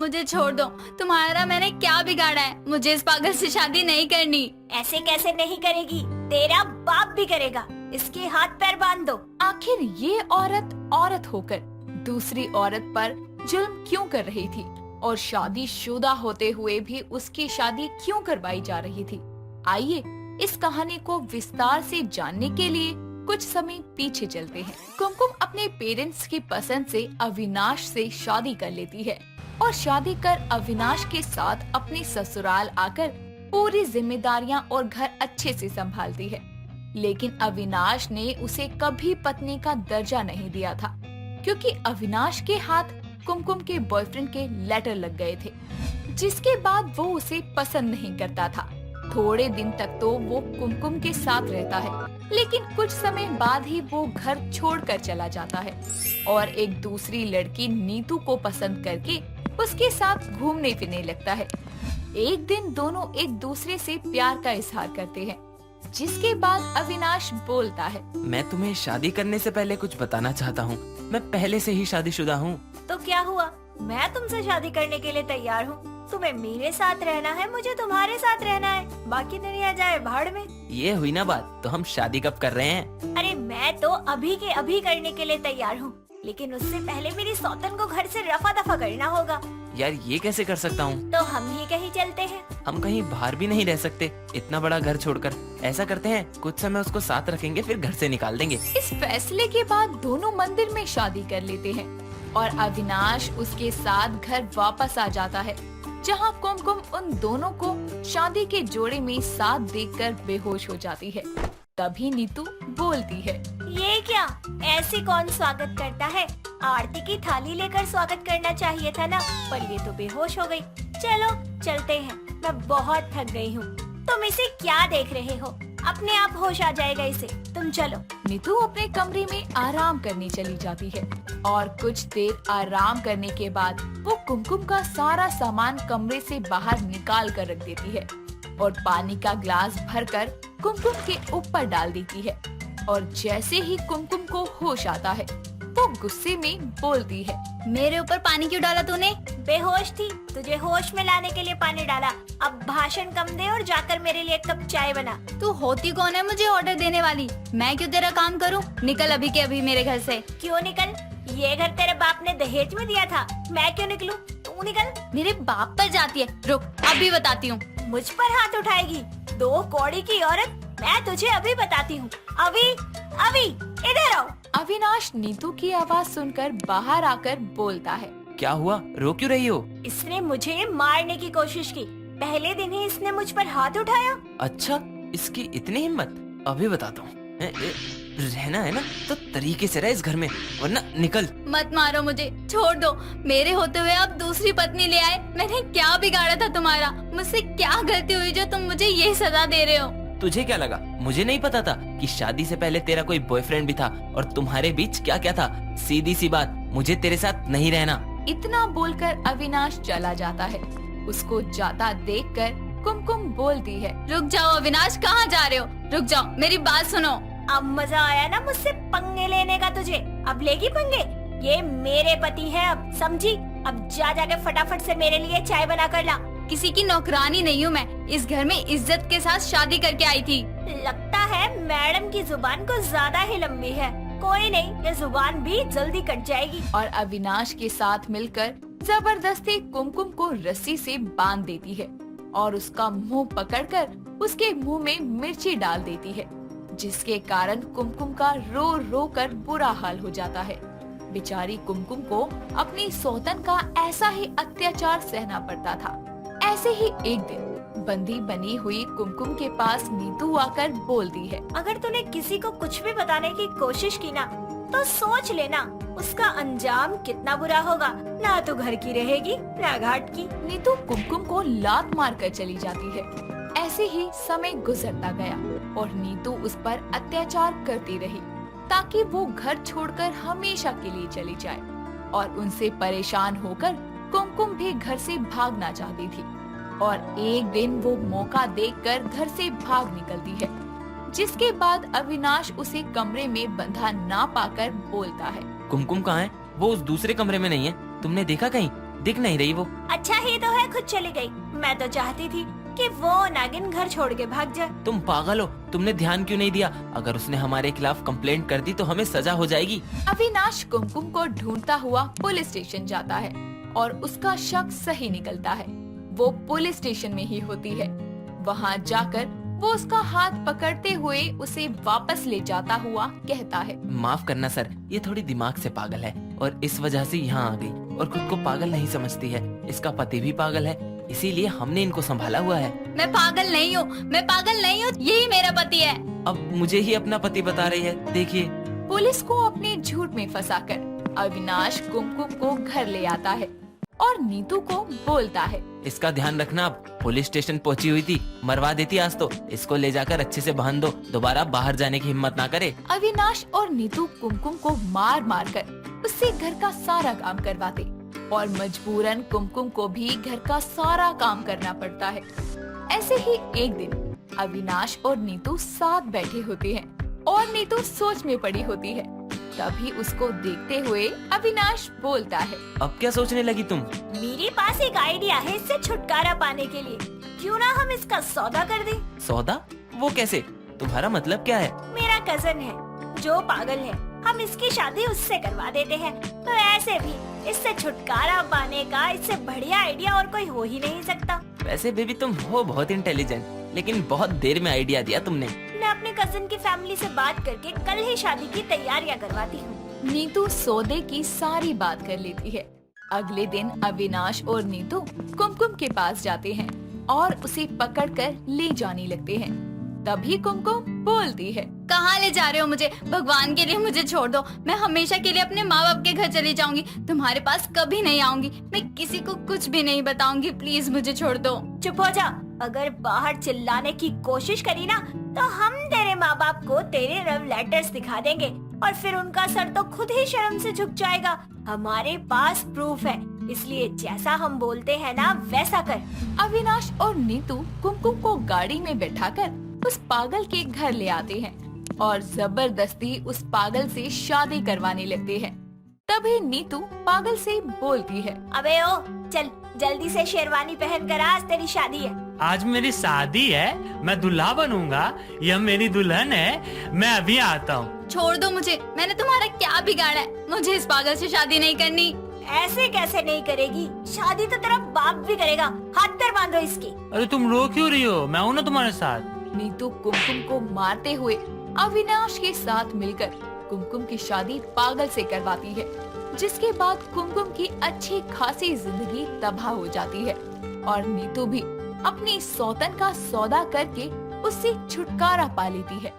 मुझे छोड़ दो। तुम्हारा मैंने क्या बिगाड़ा है? मुझे इस पागल से शादी नहीं करनी। ऐसे कैसे नहीं करेगी? तेरा बाप भी करेगा। इसके हाथ पैर बांध दो। आखिर ये औरत होकर दूसरी औरत पर जुल्म क्यों कर रही थी और शादीशुदा होते हुए भी उसकी शादी क्यों करवाई जा रही थी? आइए इस कहानी को विस्तार से जानने के लिए कुछ समय पीछे चलते हैं। कुमकुम अपने पेरेंट्स की पसंद से अविनाश से शादी कर लेती है और शादी कर अविनाश के साथ अपने ससुराल आकर पूरी जिम्मेदारियां और घर अच्छे से संभालती है। लेकिन अविनाश ने उसे कभी पत्नी का दर्जा नहीं दिया था, क्योंकि अविनाश के हाथ कुमकुम के बॉयफ्रेंड के लेटर लग गए थे, जिसके बाद वो उसे पसंद नहीं करता था। थोड़े दिन तक तो वो कुमकुम के साथ रहता है, लेकिन कुछ समय बाद ही वो घर छोड़कर चला जाता है और एक दूसरी लड़की नीतू को पसंद करके उसके साथ घूमने फिरने लगता है। एक दिन दोनों एक दूसरे से प्यार का इजहार करते हैं, जिसके बाद अविनाश बोलता है, मैं तुम्हें शादी करने से पहले कुछ बताना चाहता हूँ। मैं पहले से ही शादीशुदा हूँ। तो क्या हुआ? मैं तुमसे शादी करने के लिए तैयार हूँ। तुम्हें मेरे साथ रहना है, मुझे तुम्हारे साथ रहना है। बाकी दुनिया जाए भाड़ में। ये हुई ना बात। तो हम शादी कब कर रहे हैं? अरे मैं तो अभी के अभी करने के लिए तैयार हूँ, लेकिन उससे पहले मेरी सौतन को घर से रफा दफा करना होगा। यार ये कैसे कर सकता हूँ? तो हम ही कहीं चलते हैं। हम कहीं बाहर भी नहीं रह सकते इतना बड़ा घर छोड़कर। ऐसा करते हैं, कुछ समय उसको साथ रखेंगे, फिर घर से निकाल देंगे। इस फैसले के बाद दोनों मंदिर में शादी कर लेते हैं और अविनाश उसके साथ घर वापस आ जाता है, जहां कुमकुम उन दोनों को शादी के जोड़े में साथ देखकर बेहोश हो जाती है। तभी नीतू बोलती है, ये क्या? ऐसे कौन स्वागत करता है? आरती की थाली लेकर स्वागत करना चाहिए था ना, पर ये तो बेहोश हो गई। चलो चलते हैं, मैं बहुत थक गई हूँ। तुम इसे क्या देख रहे हो? अपने आप होश आ जाएगा इसे। तुम चलो। नीतू अपने कमरे में आराम करने चली जाती है और कुछ देर आराम करने के बाद वो कुमकुम का सारा सामान कमरे से बाहर निकाल कर रख देती है और पानी का ग्लास भरकर कुमकुम के ऊपर डाल देती है। और जैसे ही कुमकुम को होश आता है, वो गुस्से में बोलती है, मेरे ऊपर पानी क्यों डाला तूने? बेहोश थी, तुझे होश में लाने के लिए पानी डाला। अब भाषण कम दे और जाकर मेरे लिए एक कप चाय बना। तू होती कौन है मुझे ऑर्डर देने वाली? मैं क्यों तेरा काम करूं? निकल अभी के अभी मेरे घर से। क्यों निकल? ये घर तेरे बाप ने दहेज में दिया था। मैं क्यों निकलूं? तू निकल। मेरे बाप पर जाती है। रुक, अभी बताती हूँ। मुझ पर हाथ उठाएगी? दो कौड़ी की औरत, मैं तुझे अभी बताती हूँ। अभी अभी इधर आओ। अविनाश नीतू की आवाज सुनकर बाहर आकर बोलता है, क्या हुआ? रो क्यों रही हो? इसने मुझे मारने की कोशिश की। पहले दिन ही इसने मुझ पर हाथ उठाया। अच्छा, इसकी इतनी हिम्मत? अभी बताता हूँ। रहना है ना तो तरीके से रह इस घर में, वरना निकल। मत मारो मुझे, छोड़ दो। मेरे होते हुए आप दूसरी पत्नी ले आए। मैंने क्या बिगाड़ा था तुम्हारा? मुझसे क्या गलती हुई जो तुम मुझे ये सजा दे रहे हो? तुझे क्या लगा मुझे नहीं पता था कि शादी से पहले तेरा कोई बॉयफ्रेंड भी था और तुम्हारे बीच क्या क्या था? सीधी सी बात, मुझे तेरे साथ नहीं रहना। इतना बोलकर अविनाश चला जाता है। उसको जाता देखकर कुमकुम बोलती है, रुक जाओ अविनाश, कहाँ जा रहे हो? रुक जाओ, मेरी बात सुनो। अब मजा आया ना मुझसे पंगे लेने का तुझे? अब लेगी पंगे? ये मेरे पति है, अब समझी? अब जा जाके फटाफट से मेरे लिए चाय बना कर ला। किसी की नौकरानी नहीं हूँ मैं। इस घर में इज्जत के साथ शादी करके आई थी। लगता है मैडम की जुबान को ज्यादा ही लंबी है। कोई नहीं, ये जुबान भी जल्दी कट जाएगी। और अविनाश के साथ मिलकर जबरदस्ती कुमकुम को रस्सी से बांध देती है और उसका मुंह पकड़कर उसके मुंह में मिर्ची डाल देती है, जिसके कारण कुमकुम का रो रो कर बुरा हाल हो जाता है। बेचारी कुमकुम को अपनी सौतन का ऐसा ही अत्याचार सहना पड़ता था। ऐसे ही एक दिन बंदी बनी हुई कुमकुम के पास नीतू आकर बोलती है, अगर तूने किसी को कुछ भी बताने की कोशिश की ना, तो सोच लेना उसका अंजाम कितना बुरा होगा। ना तू घर की रहेगी ना घाट की। नीतू कुमकुम को लात मारकर चली जाती है। ऐसे ही समय गुजरता गया और नीतू उस पर अत्याचार करती रही, ताकि वो घर छोड़कर हमेशा के लिए चली जाए। और उनसे परेशान होकर कुमकुम भी घर से भागना चाहती थी और एक दिन वो मौका देखकर घर से भाग निकलती है, जिसके बाद अविनाश उसे कमरे में बंधा ना पाकर बोलता है, कुमकुम कहाँ है? वो उस दूसरे कमरे में नहीं है, तुमने देखा कहीं? दिख नहीं रही वो। अच्छा ही तो है खुद चली गई। मैं तो चाहती थी कि वो नागिन घर छोड़ के भाग जाए। तुम पागल हो, तुमने ध्यान क्यों नहीं दिया? अगर उसने हमारे खिलाफ कंप्लेंट कर दी तो हमें सजा हो जाएगी। अविनाश कुमकुम को ढूंढता हुआ पुलिस स्टेशन जाता है और उसका शक सही निकलता है। वो पुलिस स्टेशन में ही होती है। वहाँ जाकर वो उसका हाथ पकड़ते हुए उसे वापस ले जाता हुआ कहता है, माफ करना सर, ये थोड़ी दिमाग से पागल है और इस वजह से यहाँ आ गई और खुद को पागल नहीं समझती है। इसका पति भी पागल है, इसीलिए हमने इनको संभाला हुआ है। मैं पागल नहीं हूँ, मैं पागल नहीं हूँ, यही मेरा पति है। अब मुझे ही अपना पति बता रही है, देखिए। पुलिस को अपने झूठ में फंसाकर अविनाश कुमकुम को घर ले आता है और नीतू को बोलता है, इसका ध्यान रखना। अब पुलिस स्टेशन पहुंची हुई थी, मरवा देती आज तो। इसको ले जाकर अच्छे से बांध दो, दोबारा बाहर जाने की हिम्मत ना करे। अविनाश और नीतू कुमकुम को मार मार कर उससे घर का सारा काम करवाते और मजबूरन कुमकुम को भी घर का सारा काम करना पड़ता है। ऐसे ही एक दिन अविनाश और नीतू साथ बैठे होते हैं और नीतू सोच में पड़ी होती है। तभी उसको देखते हुए अविनाश बोलता है, अब क्या सोचने लगी तुम? मेरे पास एक आइडिया है इससे छुटकारा पाने के लिए। क्यों ना हम इसका सौदा कर दें? सौदा? वो कैसे? तुम्हारा मतलब क्या है? मेरा कजन है जो पागल है, हम इसकी शादी उससे करवा देते हैं। तो ऐसे भी इससे छुटकारा पाने का इससे बढ़िया आइडिया और कोई हो ही नहीं सकता। वैसे बेबी तुम हो बहुत इंटेलिजेंट, लेकिन बहुत देर में आइडिया दिया तुमने। मैं अपने कजन की फैमिली से बात करके कल ही शादी की तैयारियां करवाती हूँ। नीतू सौदे की सारी बात कर लेती है। अगले दिन अविनाश और नीतू कुमकुम के पास जाते हैं और उसे पकड़कर ले जाने लगते हैं। तभी कुमकुम बोलती है, कहाँ ले जा रहे हो मुझे? भगवान के लिए मुझे छोड़ दो। मैं हमेशा के लिए अपने माँ बाप के घर चली जाऊंगी, तुम्हारे पास कभी नहीं आऊंगी। मैं किसी को कुछ भी नहीं बताऊंगी, प्लीज मुझे छोड़ दो। चुप हो जा। अगर बाहर चिल्लाने की कोशिश करी ना तो हम तेरे माँ बाप को तेरे लव लेटर्स दिखा देंगे और फिर उनका सर तो खुद ही शर्म से झुक जाएगा। हमारे पास प्रूफ है, इसलिए जैसा हम बोलते हैं ना वैसा कर। अविनाश और नीतू कुमकुम को गाड़ी में बैठाकर उस पागल के घर ले आते हैं और जबरदस्ती उस पागल से शादी करवाने लगते हैं। तभी नीतू पागल से बोलती है, अबे ओ चल जल्दी से शेरवानी पहन कर, आज तेरी शादी है। आज मेरी शादी है, मैं दूल्हा बनूंगा, यह मेरी दुल्हन है, मैं अभी आता हूँ। छोड़ दो मुझे, मैंने तुम्हारा क्या बिगाड़ा है? मुझे इस पागल से शादी नहीं करनी। ऐसे कैसे नहीं करेगी? शादी तो तेरा बाप भी करेगा। हाथ पैर बांधो इसकी। अरे तुम रो क्यों रही हो? मैं हूँ ना तुम्हारे साथ। नीतू कुमकुम को मारते हुए अविनाश के साथ मिलकर कुमकुम की शादी पागल से करवाती है, जिसके बाद कुमकुम की अच्छी खासी जिंदगी तबाह हो जाती है और नीतू भी अपनी सौतन का सौदा करके उससे छुटकारा पा लेती है।